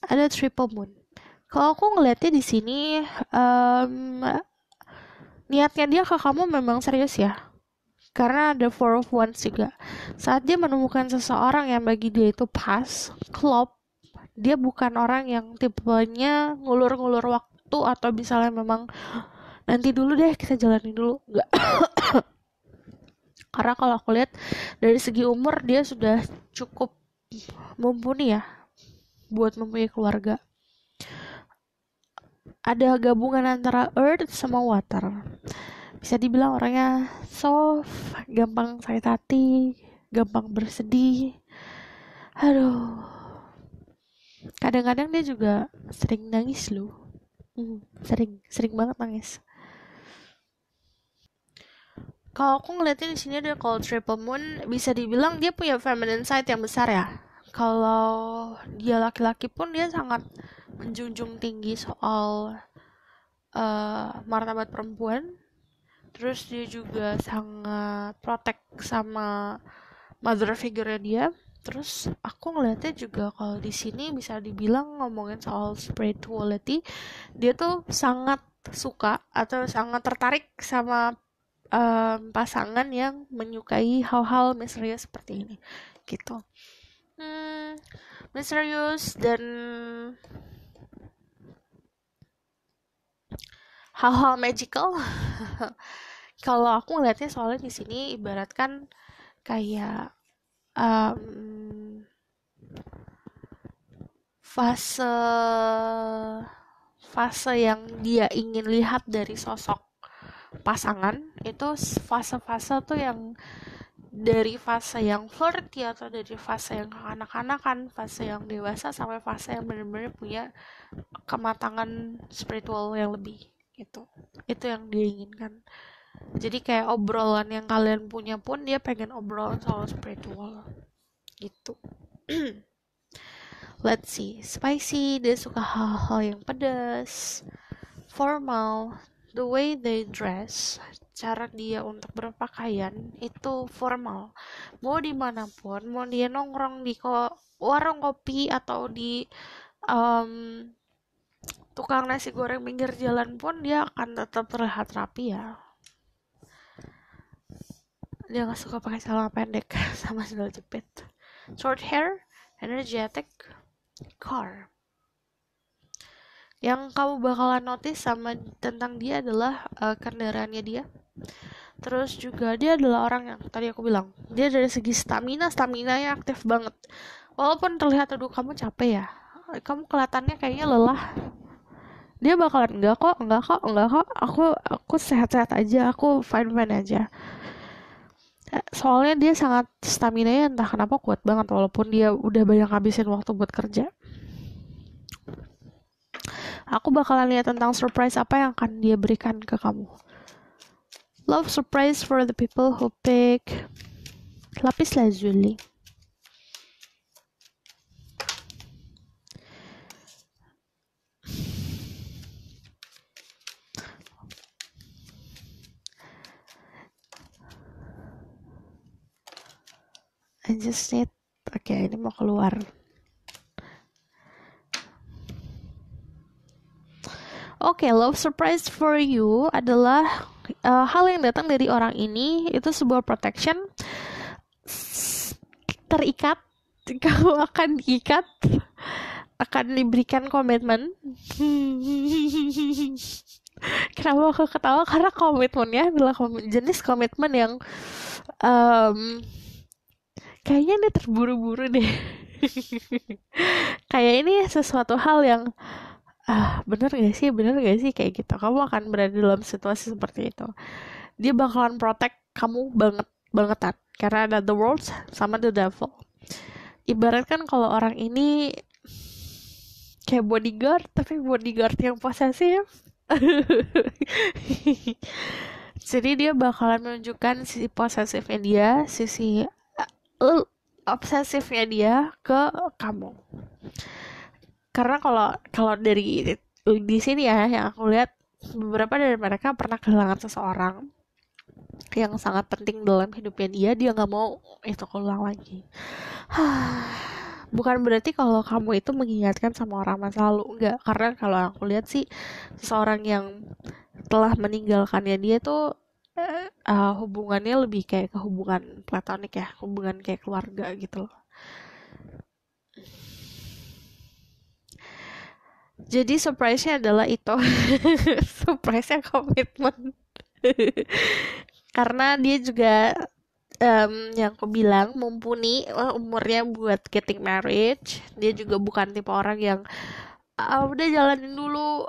Ada triple moon. Kalau aku ngeliatnya di sini, niatnya dia ke kamu memang serius ya. Karena ada Four of Wands juga. Saat dia menemukan seseorang yang bagi dia itu pas, klop, dia bukan orang yang tipenya ngulur-ngulur waktu atau misalnya memang nanti dulu deh kita jalanin dulu. Enggak. Karena kalau aku lihat dari segi umur dia sudah cukup mumpuni ya buat mempunyai keluarga. Ada gabungan antara earth sama water. Bisa dibilang orangnya soft, gampang sakit hati, gampang bersedih. Aduh, kadang-kadang dia juga sering nangis loh. Sering banget nangis. Kalau aku ngeliatnya di sini ada kalau triple moon, bisa dibilang dia punya feminine side yang besar ya. Kalau dia laki-laki pun dia sangat menjunjung tinggi soal martabat perempuan. Terus dia juga sangat protect sama mother figure dia. Terus aku ngeliatnya juga kalau di sini bisa dibilang ngomongin soal spirituality, dia tuh sangat suka atau sangat tertarik sama pasangan yang menyukai hal-hal misterius seperti ini gitu. Misterius dan hal-hal magical. Kalau aku ngeliatnya soalnya di sini ibaratkan kayak fase yang dia ingin lihat dari sosok pasangan itu fase-fase tuh yang dari fase yang flirty atau dari fase yang kanak-kanakan, fase yang dewasa sampai fase yang benar-benar punya kematangan spiritual yang lebih gitu. Itu yang dia inginkan. Jadi kayak obrolan yang kalian punya pun dia pengen obrolan soal spiritual gitu. Let's see, spicy, dia suka hal-hal yang pedas, formal, the way they dress, cara dia untuk berpakaian itu formal. Mau dimanapun, mau dia nongkrong di warung kopi atau di tukang nasi goreng pinggir jalan pun dia akan tetap terlihat rapi ya. Dia gak suka pakai celana pendek sama sandal jepit. Short hair, energetic, car. Yang kamu bakalan notice sama tentang dia adalah kendaraannya dia. Terus juga dia adalah orang yang tadi aku bilang, dia dari segi stamina-nya aktif banget. Walaupun terlihat aduh kamu capek ya, kamu kelihatannya kayaknya lelah, dia bakalan enggak kok, aku sehat-sehat aja, aku fine-fine aja. Soalnya dia sangat stamina-nya entah kenapa kuat banget walaupun dia udah banyak habisin waktu buat kerja. Aku bakalan lihat tentang surprise apa yang akan dia berikan ke kamu. Love surprise for the people who pick lapis lazuli. I just need, oke, ini mau keluar. Oke, love surprise for you adalah hal yang datang dari orang ini, itu sebuah protection, terikat, kamu akan diikat, akan diberikan komitmen. Kenapa aku ketawa? Karena komitmennya adalah jenis komitmen yang kayaknya ini terburu-buru deh. Kayak ini sesuatu hal yang bener gak sih kayak gitu. Kamu akan berada dalam situasi seperti itu. Dia bakalan protect kamu bangetan karena ada the world sama the devil. Ibaratkan kalau orang ini kayak bodyguard, tapi bodyguard yang posesif. Jadi dia bakalan menunjukkan sisi posesifnya dia, sisi obsesifnya dia ke kamu. Karena kalau dari di sini ya yang aku lihat, beberapa dari mereka pernah kehilangan seseorang yang sangat penting dalam hidupnya dia nggak mau itu keulang lagi. Bukan berarti kalau kamu itu mengingatkan sama orang masa lalu, enggak. Karena kalau aku lihat sih seseorang yang telah meninggalkannya dia tuh hubungannya lebih kayak ke hubungan platonik ya, hubungan kayak keluarga gitu loh. Jadi surprise-nya adalah itu. Surprise-nya komitmen. Karena dia juga yang aku bilang mumpuni umurnya buat getting marriage. Dia juga bukan tipe orang yang udah jalanin dulu,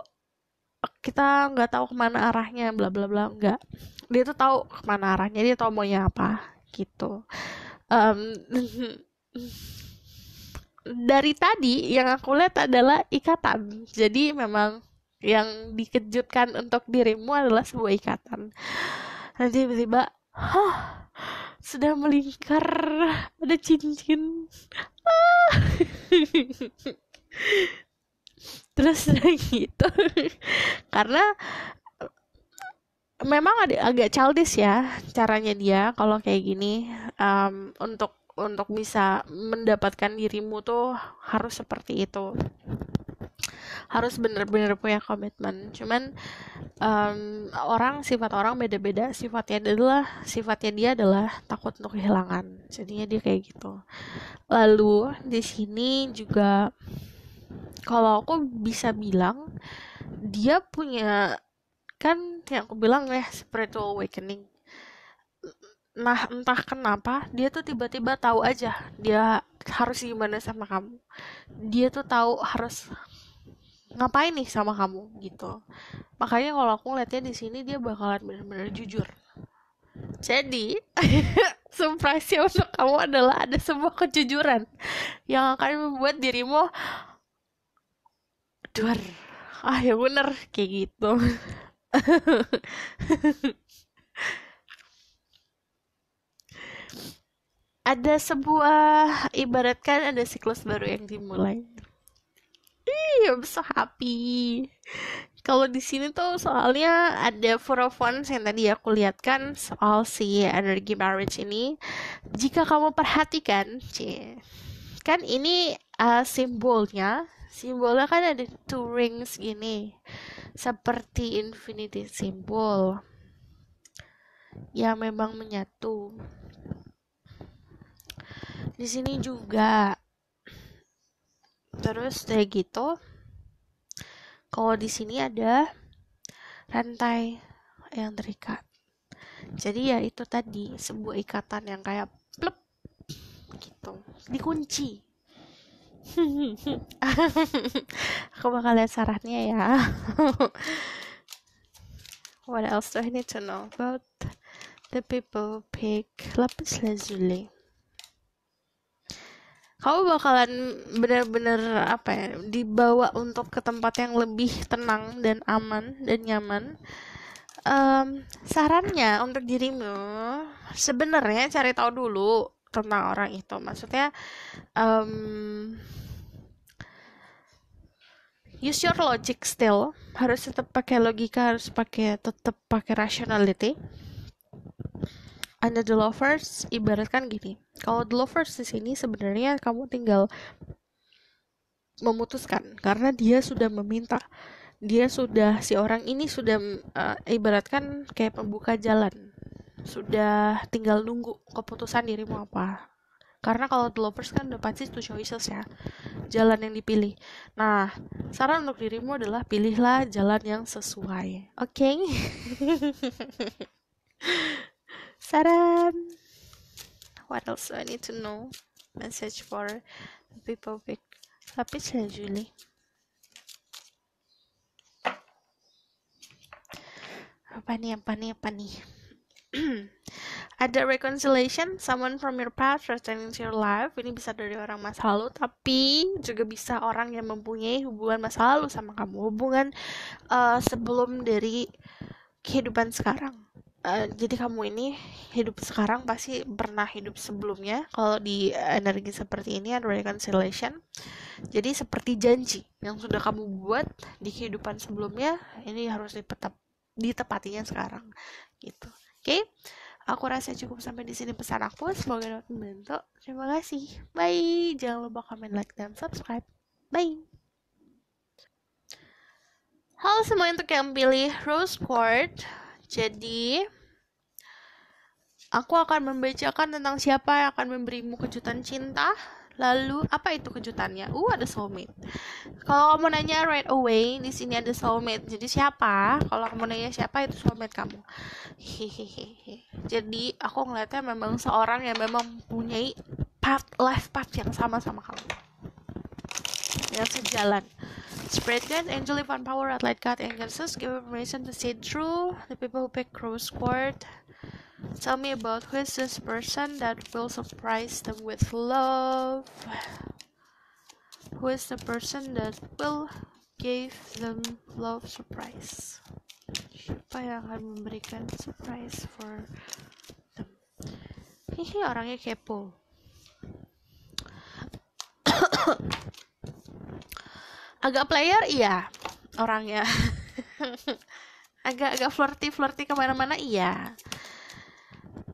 kita nggak tahu kemana arahnya, bla bla bla, enggak. Dia tuh tahu kemana arahnya, dia tahu maunya apa gitu. Em, dari tadi yang aku lihat adalah ikatan. Jadi memang yang dikejutkan untuk dirimu adalah sebuah ikatan. Nanti tiba-tiba, sudah melingkar, ada cincin. Terus gitu. Karena memang agak childish ya caranya dia kalau kayak gini. Untuk bisa mendapatkan dirimu tuh harus seperti itu, harus bener-bener punya komitmen. Cuman sifat orang beda-beda. Sifatnya dia adalah takut untuk kehilangan, jadinya dia kayak gitu. Lalu di sini juga kalau aku bisa bilang dia punya, kan yang aku bilang ya, spiritual awakening. Nah, entah kenapa dia tuh tiba-tiba tahu aja dia harus gimana sama kamu. Dia tuh tahu harus ngapain nih sama kamu gitu. Makanya kalau aku ngeliatnya di sini dia bakalan benar-benar jujur. Jadi, surprise-nya untuk kamu adalah ada sebuah kejujuran yang akan membuat dirimu duar. Ya bener kayak gitu. Ada sebuah, ibaratkan ada siklus baru yang dimulai. I'm so happy. Kalau di sini tuh soalnya ada Four of Wands yang tadi aku lihat kan soal si energi marriage ini. Jika kamu perhatikan, kan ini simbolnya kan ada two rings gini, seperti infinity symbol yang memang menyatu. Di sini juga. Terus kayak gitu. Kalau di sini ada rantai yang terikat. Jadi ya itu tadi sebuah ikatan yang kayak plep gitu, dikunci. Aku bakal lihat syaratnya ya. What else do I need to know about the people pick lapis lazuli? Kamu bakalan benar-benar dibawa untuk ke tempat yang lebih tenang dan aman dan nyaman. Sarannya untuk dirimu sebenarnya cari tahu dulu tentang orang itu. Maksudnya use your logic still, harus tetap pakai logika, harus tetap pakai rationality. Anda the lovers, ibaratkan gini. Kalau the lovers di sini sebenarnya kamu tinggal memutuskan karena dia sudah meminta. Si orang ini sudah ibaratkan kayak pembuka jalan. Sudah tinggal nunggu keputusan dirimu apa. Karena kalau the lovers kan udah pasti two choices ya, jalan yang dipilih. Nah, saran untuk dirimu adalah pilihlah jalan yang sesuai. Oke? Saran. What else do I need to know? Message for the people pick lapis lazuli. Apa nih? Ada reconciliation, someone from your past returning to your life. Ini bisa dari orang masa lalu, tapi juga bisa orang yang mempunyai hubungan masa lalu sama kamu, hubungan sebelum dari kehidupan sekarang. Jadi kamu ini hidup sekarang pasti pernah hidup sebelumnya. Kalau di energi seperti ini ada reconciliation. Jadi seperti janji yang sudah kamu buat di kehidupan sebelumnya, ini harus ditepatinya sekarang gitu. Oke? Aku rasa cukup sampai di sini pesan aku. Semoga dapat membantu. Terima kasih. Bye. Jangan lupa komen, like, dan subscribe. Bye. Halo semua untuk yang pilih Rose Quartz. Jadi, aku akan membacakan tentang siapa yang akan memberimu kejutan cinta. Lalu apa itu kejutannya? Ada soulmate. Kalau kamu nanya right away, di sini ada soulmate. Jadi siapa? Kalau kamu nanya siapa, itu soulmate kamu. Hehehe. Jadi aku ngeliatnya memang seorang yang memang mempunyai life path yang sama kamu, yang sejalan. Spread God, angel divine power, light God, angels, give information to see through. The people who pick Rose Quartz. Tell me about who is this person that will surprise them with love. Who is the person that will give them love surprise? Siapa yang akan memberikan surprise for them? Hihi, orangnya kepo. Agak player, iya orangnya. Agak flirty kemana-mana, iya.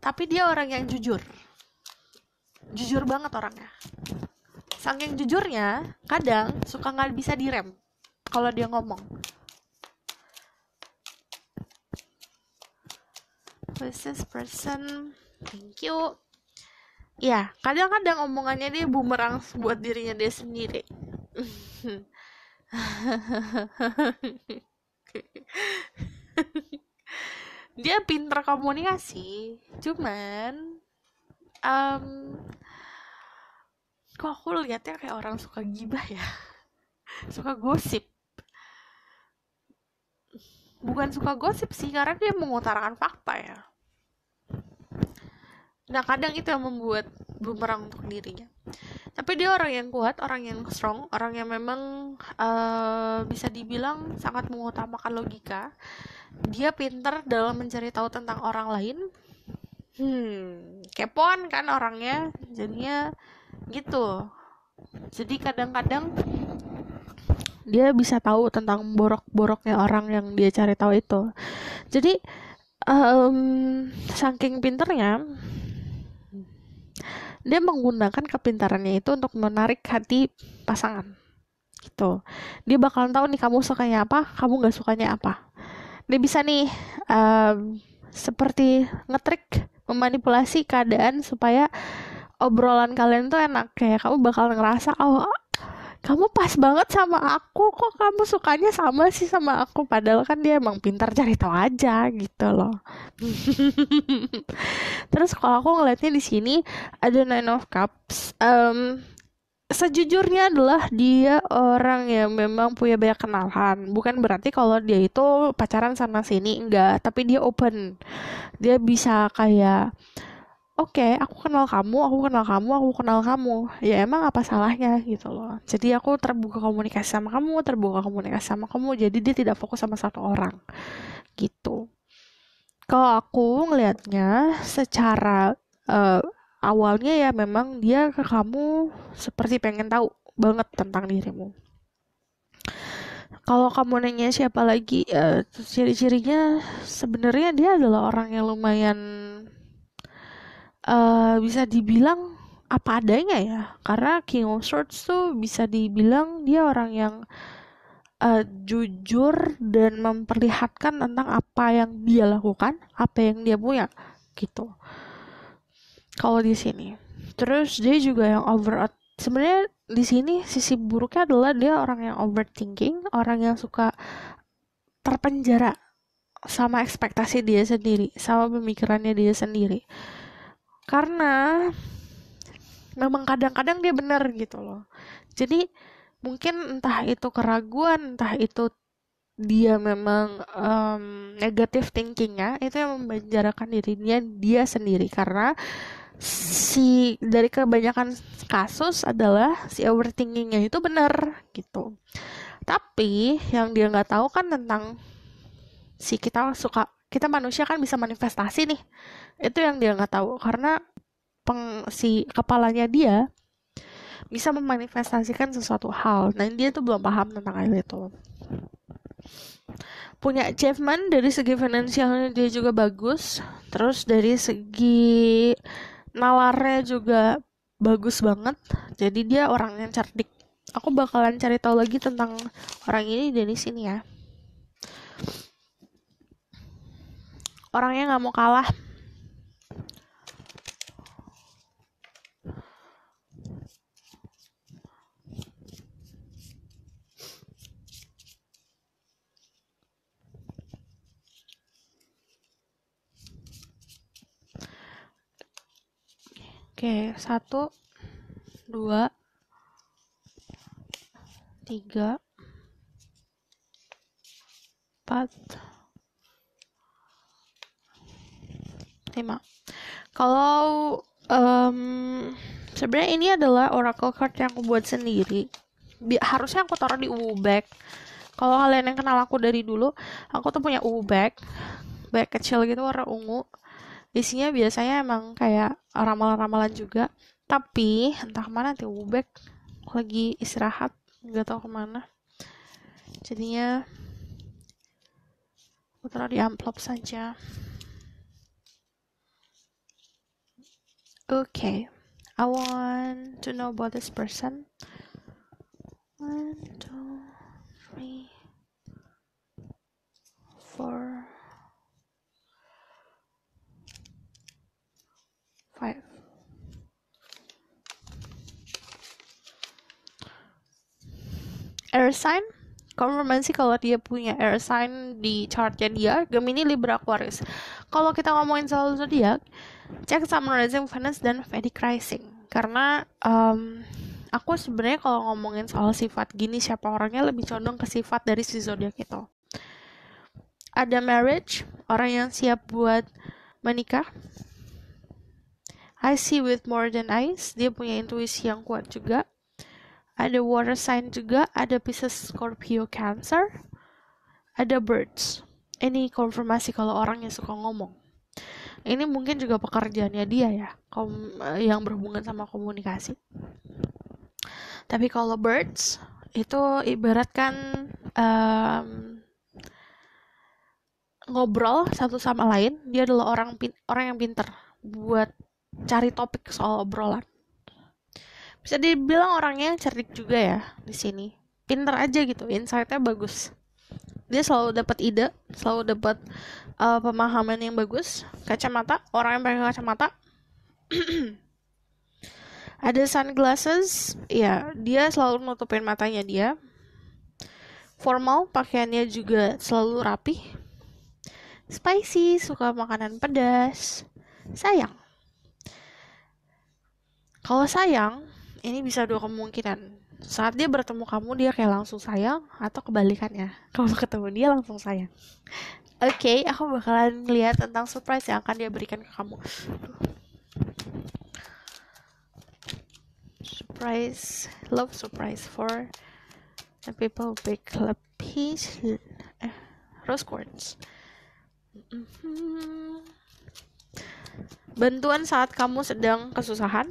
Tapi dia orang yang jujur banget orangnya. Saking jujurnya, kadang suka nggak bisa direm kalau dia ngomong. Who is this person? Thank you. Ya, kadang-kadang omongannya dia bumerang buat dirinya dia sendiri. Dia pintar komunikasi, cuman kok aku lihatnya kayak orang suka gibah ya, suka gosip. Bukan suka gosip sih, karena dia mengutarakan fakta ya. Nah, kadang itu yang membuat bumerang untuk dirinya. Tapi dia orang yang kuat, orang yang strong, orang yang memang bisa dibilang sangat mengutamakan logika. Dia pintar dalam mencari tahu tentang orang lain. Kepoan kan orangnya, jadinya gitu. Jadi kadang-kadang dia bisa tahu tentang borok-boroknya orang yang dia cari tahu itu. Jadi saking pinternya, dia menggunakan kepintarannya itu untuk menarik hati pasangan gitu. Dia bakalan tahu nih kamu sukanya apa, kamu gak sukanya apa. Dia bisa nih seperti ngetrik, memanipulasi keadaan supaya obrolan kalian tuh enak. Kayak kamu bakal ngerasa, oh kamu pas banget sama aku, kok kamu sukanya sama sih sama aku, padahal kan dia emang pintar cari tahu aja gitu loh. Terus kalau aku ngeliatnya di sini ada Nine of Cups. Sejujurnya adalah dia orang yang memang punya banyak kenalan. Bukan berarti kalau dia itu pacaran sana sini, enggak, tapi dia open. Dia bisa kayak, oke, aku kenal kamu, aku kenal kamu. Ya emang apa salahnya gitu loh. Jadi aku terbuka komunikasi sama kamu, jadi dia tidak fokus sama satu orang gitu. Kalau aku ngelihatnya secara awalnya ya memang dia ke kamu seperti pengen tahu banget tentang dirimu. Kalau kamu nanya siapa lagi, ciri-cirinya sebenarnya dia adalah orang yang lumayan bisa dibilang apa adanya ya, karena King of Swords tuh bisa dibilang dia orang yang jujur dan memperlihatkan tentang apa yang dia lakukan, apa yang dia punya gitu. Kalau di sini, terus dia juga yang sebenarnya di sini sisi buruknya adalah dia orang yang overthinking, orang yang suka terpenjara sama ekspektasi dia sendiri, sama pemikirannya dia sendiri. Karena memang kadang-kadang dia benar gitu loh. Jadi mungkin entah itu keraguan, entah itu dia memang negative thinkingnya, itu yang memenjarakan dirinya dia sendiri. Karena dari kebanyakan kasus adalah si overthinkingnya itu benar gitu. Tapi yang dia nggak tahu kan tentang kita manusia kan bisa manifestasi nih. Itu yang dia nggak tahu, karena si kepalanya dia bisa memanifestasikan sesuatu hal. Nah, dia tuh belum paham tentang hal itu. Punya achievement dari segi finansialnya dia juga bagus. Terus dari segi nalarnya juga bagus banget. Jadi dia orang yang cerdik. Aku bakalan cari tahu lagi tentang orang ini dari sini ya. Orangnya nggak mau kalah. Oke, 1, 2, 3, 4, 5. Kalau sebenarnya ini adalah oracle card yang aku buat sendiri. Harusnya aku taruh di uwu bag. Kalau kalian yang kenal aku dari dulu, aku tuh punya uwu bag kecil gitu warna ungu. Isinya biasanya emang kayak ramalan-ramalan juga. Tapi entah kemana nanti uwu bag lagi istirahat, nggak tahu kemana. Jadinya aku taruh di amplop saja. Okay, I want to know about this person. 1, 2, 3, 4, 5. Air sign, konfirmasi kalau dia punya air sign di chartnya dia, Gemini, Libra, Aquarius. Kalau kita ngomongin soal zodiak, cek Sun, Rising, Venus, dan Vedic Rising. Karena aku sebenarnya kalau ngomongin soal sifat gini, siapa orangnya lebih condong ke sifat dari si zodiak itu. Ada marriage, orang yang siap buat menikah. I see with more than eyes, dia punya intuisi yang kuat juga. Ada water sign juga, ada Pisces, Scorpio, Cancer. Ada birds. Ini konfirmasi kalau orang yang suka ngomong. Ini mungkin juga pekerjaannya dia ya, yang berhubungan sama komunikasi. Tapi kalau birds, itu ibaratkan ngobrol satu sama lain. Dia adalah orang yang pintar buat cari topik soal obrolan. Bisa dibilang orangnya cerdik juga ya di sini. Pintar aja gitu, insight-nya bagus. Dia selalu dapat ide, selalu dapat pemahaman yang bagus. Kacamata, orang yang pakai kacamata. Ada sunglasses, ya dia selalu nutupin matanya dia. Formal, pakaiannya juga selalu rapi. Spicy, suka makanan pedas. Sayang. Kalau sayang, ini bisa dua kemungkinan. Saat dia bertemu kamu, dia kayak langsung sayang, atau kebalikannya. Kalau ketemu dia langsung sayang. Oke, aku bakalan lihat tentang surprise yang akan dia berikan ke kamu. Surprise, love surprise for the people with peace, rose quartz. Bantuan saat kamu sedang kesusahan.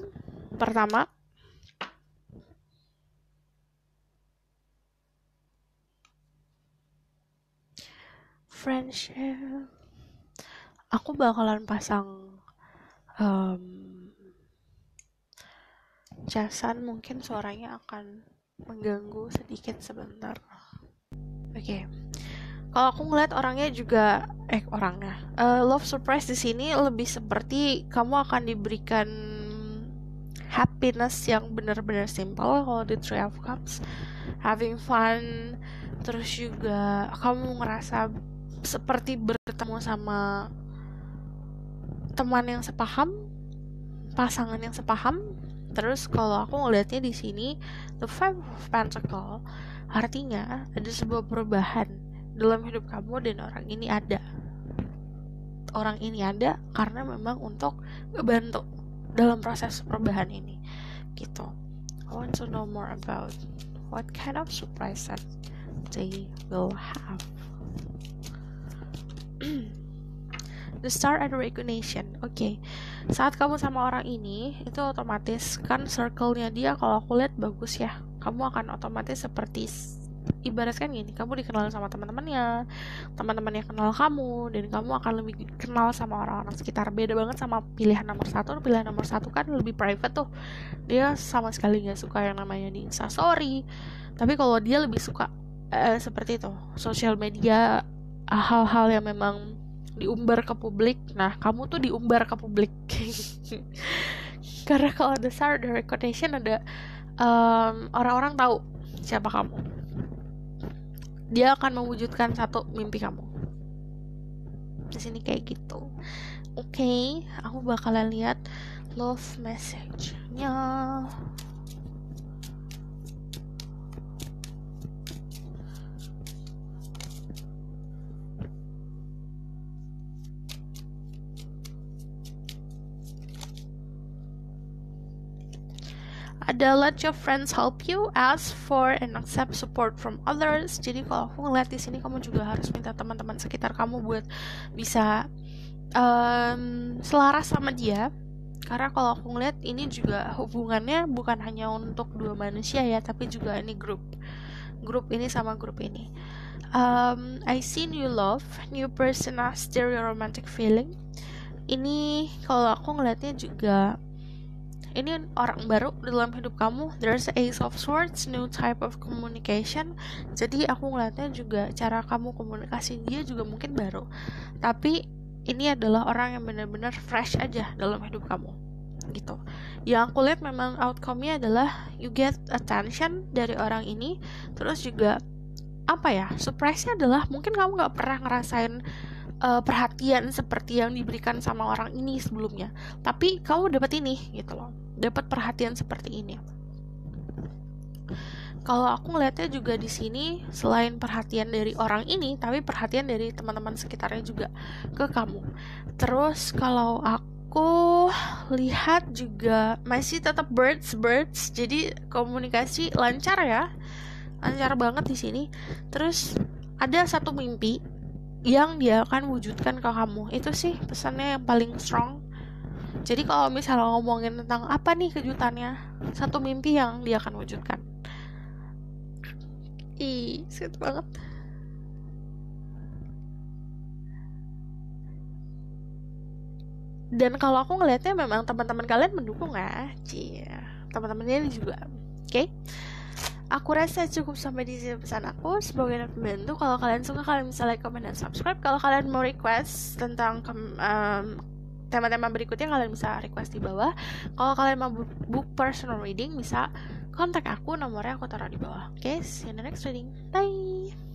Pertama, friendship. Aku bakalan pasang jasan, mungkin suaranya akan mengganggu sedikit sebentar. Oke. Kalau aku ngeliat orangnya juga love surprise di sini lebih seperti kamu akan diberikan happiness yang benar-benar simple. Kalau di Three of Cups, having fun, terus juga kamu ngerasa seperti bertemu sama teman yang sepaham, pasangan yang sepaham. Terus kalau aku ngelihatnya di sini the Five of Pentacles, artinya ada sebuah perubahan dalam hidup kamu dan orang ini ada. Orang ini ada karena memang untuk membantu dalam proses perubahan ini. Gitu. I want to know more about what kind of surprise that they will have. The Star and Recognition. Oke. Saat kamu sama orang ini, itu otomatis kan circle-nya dia kalau aku lihat bagus ya. Kamu akan otomatis seperti ibaratkan gini, kamu dikenal sama teman-temannya kenal kamu, dan kamu akan lebih kenal sama orang-orang sekitar. Beda banget sama pilihan nomor satu kan lebih private tuh, dia sama sekali gak suka yang namanya di Instastory. Tapi kalau dia lebih suka seperti itu, sosial media, hal-hal yang memang diumbar ke publik. Nah, kamu tuh diumbar ke publik. Karena kalau The Star, the Recognition, ada orang-orang tahu siapa kamu. Dia akan mewujudkan satu mimpi kamu. Di sini kayak gitu. Oke, aku bakalan lihat love message-nya. Ada let your friends help you, ask for and accept support from others. Jadi kalau aku ngeliat di sini, kamu juga harus minta teman-teman sekitar kamu buat bisa selaras sama dia. Karena kalau aku ngeliat ini juga hubungannya bukan hanya untuk dua manusia ya, tapi juga ini grup ini sama grup ini. I see new love, new person as their romantic feeling. Ini kalau aku ngeliatnya juga ini orang baru dalam hidup kamu. There's Ace of Swords, new type of communication. Jadi aku ngeliatnya juga cara kamu komunikasi dia juga mungkin baru, tapi ini adalah orang yang benar-benar fresh aja dalam hidup kamu gitu. Yang aku lihat memang outcome-nya adalah you get attention dari orang ini. Terus juga apa ya, surprise-nya adalah mungkin kamu gak pernah ngerasain perhatian seperti yang diberikan sama orang ini sebelumnya, tapi kamu dapat ini gitu loh, dapat perhatian seperti ini. Kalau aku ngelihatnya juga di sini selain perhatian dari orang ini, tapi perhatian dari teman-teman sekitarnya juga ke kamu. Terus kalau aku lihat juga masih tetap birds, jadi komunikasi lancar ya, lancar banget di sini. Terus ada satu mimpi yang dia akan wujudkan ke kamu. Itu sih pesannya yang paling strong. Jadi kalau misalnya ngomongin tentang apa nih kejutannya, satu mimpi yang dia akan wujudkan. Sweet banget. Dan kalau aku ngelihatnya memang teman-teman kalian mendukung ya. Teman-temannya ini juga. Oke? Aku rasa cukup sampai di sini pesan aku. Semoga dapat membantu. Kalau kalian suka, kalian bisa like, comment, dan subscribe. Kalau kalian mau request tentang tema-tema berikutnya, kalian bisa request di bawah. Kalau kalian mau book personal reading, bisa kontak aku, nomornya aku taruh di bawah. Okay, see you in the next reading. Bye.